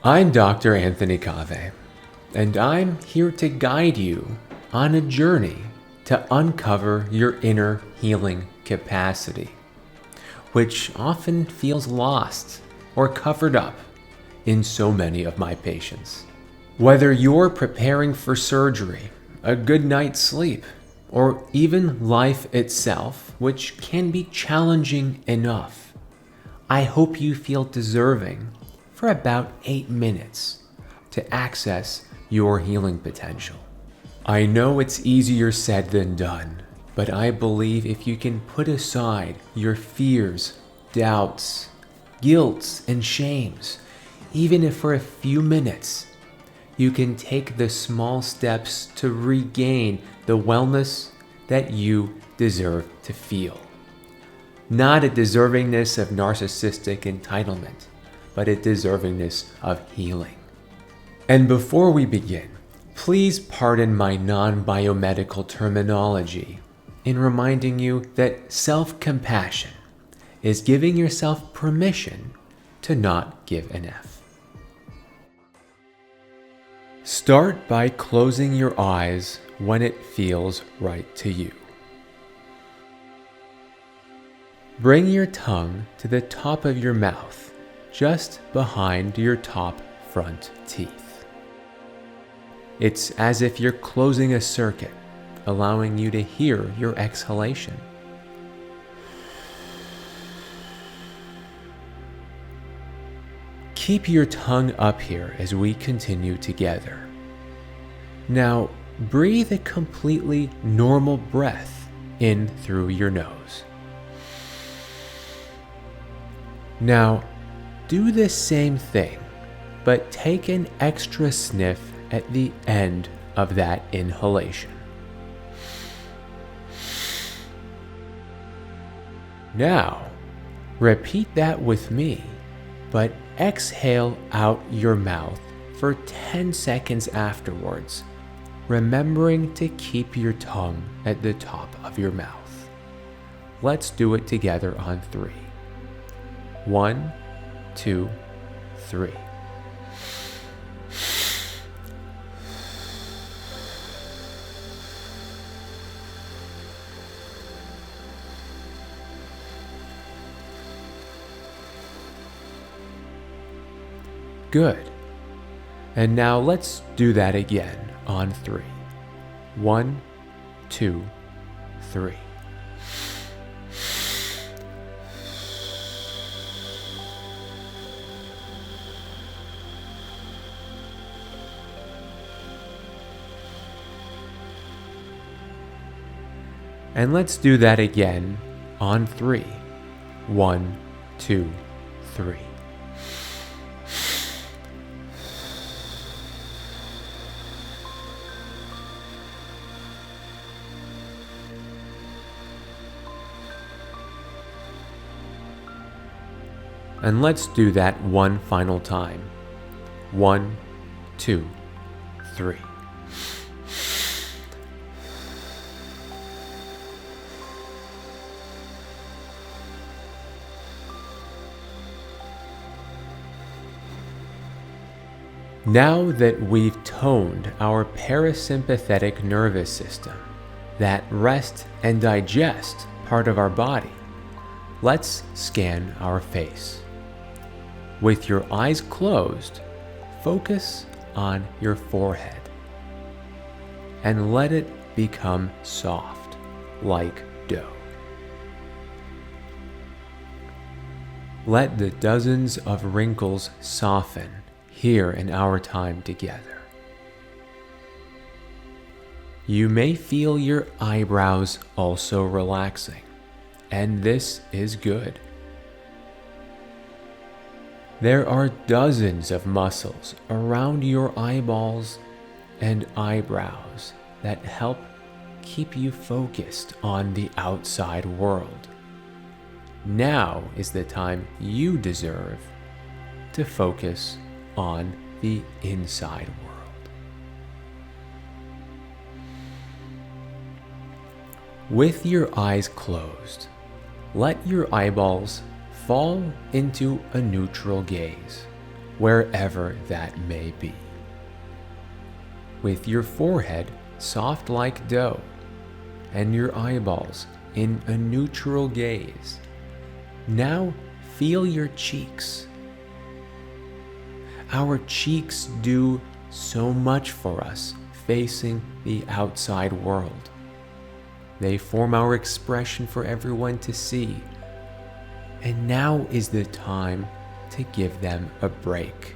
I'm Dr. Anthony Cave, and I'm here to guide you on a journey to uncover your inner healing capacity, which often feels lost or covered up in so many of my patients. Whether you're preparing for surgery, a good night's sleep, or even life itself, which can be challenging enough, I hope you feel deserving for about 8 minutes to access your healing potential. I know it's easier said than done, but I believe if you can put aside your fears, doubts, guilts, and shames, even if for a few minutes, you can take the small steps to regain the wellness that you deserve to feel. Not a deservingness of narcissistic entitlement, but a deservingness of healing. And before we begin, please pardon my non-biomedical terminology in reminding you that self-compassion is giving yourself permission to not give an F. Start by closing your eyes when it feels right to you. Bring your tongue to the top of your mouth, just behind your top front teeth. It's as if you're closing a circuit, allowing you to hear your exhalation. Keep your tongue up here as we continue together. Now, breathe a completely normal breath in through your nose. Now, do the same thing, but take an extra sniff at the end of that inhalation. Now, repeat that with me, but exhale out your mouth for 10 seconds afterwards, remembering to keep your tongue at the top of your mouth. Let's do it together on 3. 1, 2, 3. Good. And now let's do that again on 3. 1, 2, 3. And let's do that again on 3. 1, 2, 3. And let's do that one final time. 1, 2, 3. Now that we've toned our parasympathetic nervous system, that rest and digest part of our body, let's scan our face. With your eyes closed, focus on your forehead and let it become soft like dough. Let the dozens of wrinkles soften here in our time together. You may feel your eyebrows also relaxing, and this is good. There are dozens of muscles around your eyeballs and eyebrows that help keep you focused on the outside world. Now is the time you deserve to focus on the inside world. With your eyes closed, let your eyeballs fall into a neutral gaze, wherever that may be. With your forehead soft like dough and your eyeballs in a neutral gaze, now feel your cheeks. Our cheeks do so much for us facing the outside world. They form our expression for everyone to see. And now is the time to give them a break.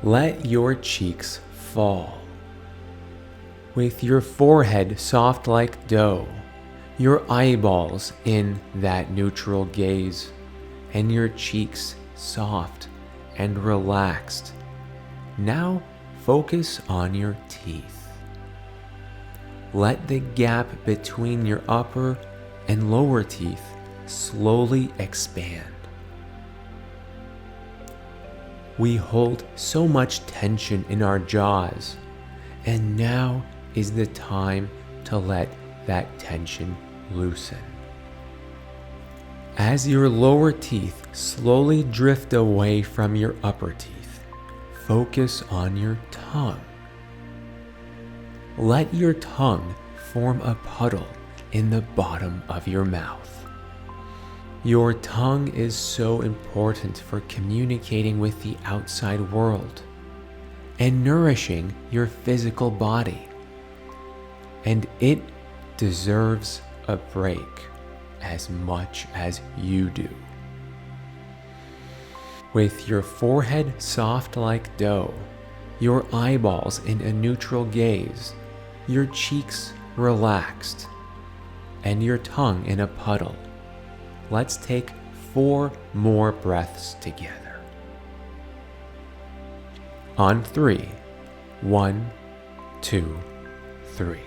Let your cheeks fall. With your forehead soft like dough, your eyeballs in that neutral gaze, and your cheeks soft and relaxed. Now focus on your teeth. Let the gap between your upper and lower teeth slowly expand. We hold so much tension in our jaws, and now is the time to let that tension loosen. As your lower teeth slowly drift away from your upper teeth, focus on your tongue. Let your tongue form a puddle in the bottom of your mouth. Your tongue is so important for communicating with the outside world and nourishing your physical body. And it deserves a break as much as you do. With your forehead soft like dough, your eyeballs in a neutral gaze, your cheeks relaxed, and your tongue in a puddle, let's take 4 more breaths together. On 3. 1, 2, 3.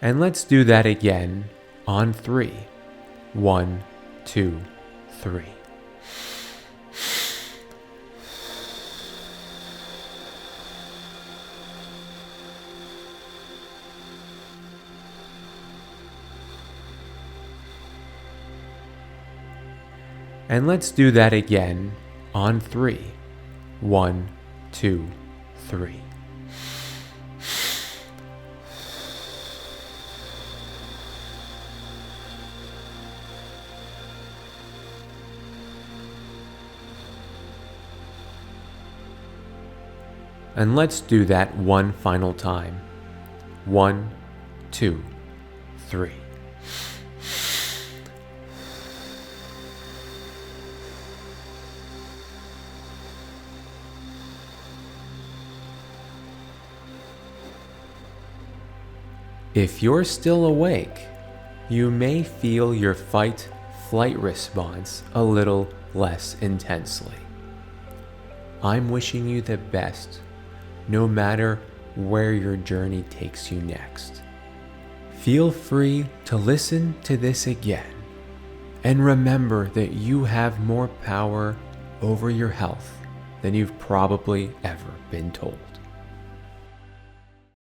And let's do that again on 3. 1, 2, 3. And let's do that again on 3. 1, 2, 3. And let's do that one final time. 1, 2, 3. If you're still awake, you may feel your fight-flight response a little less intensely. I'm wishing you the best, no matter where your journey takes you next. Feel free to listen to this again, and remember that you have more power over your health than you've probably ever been told.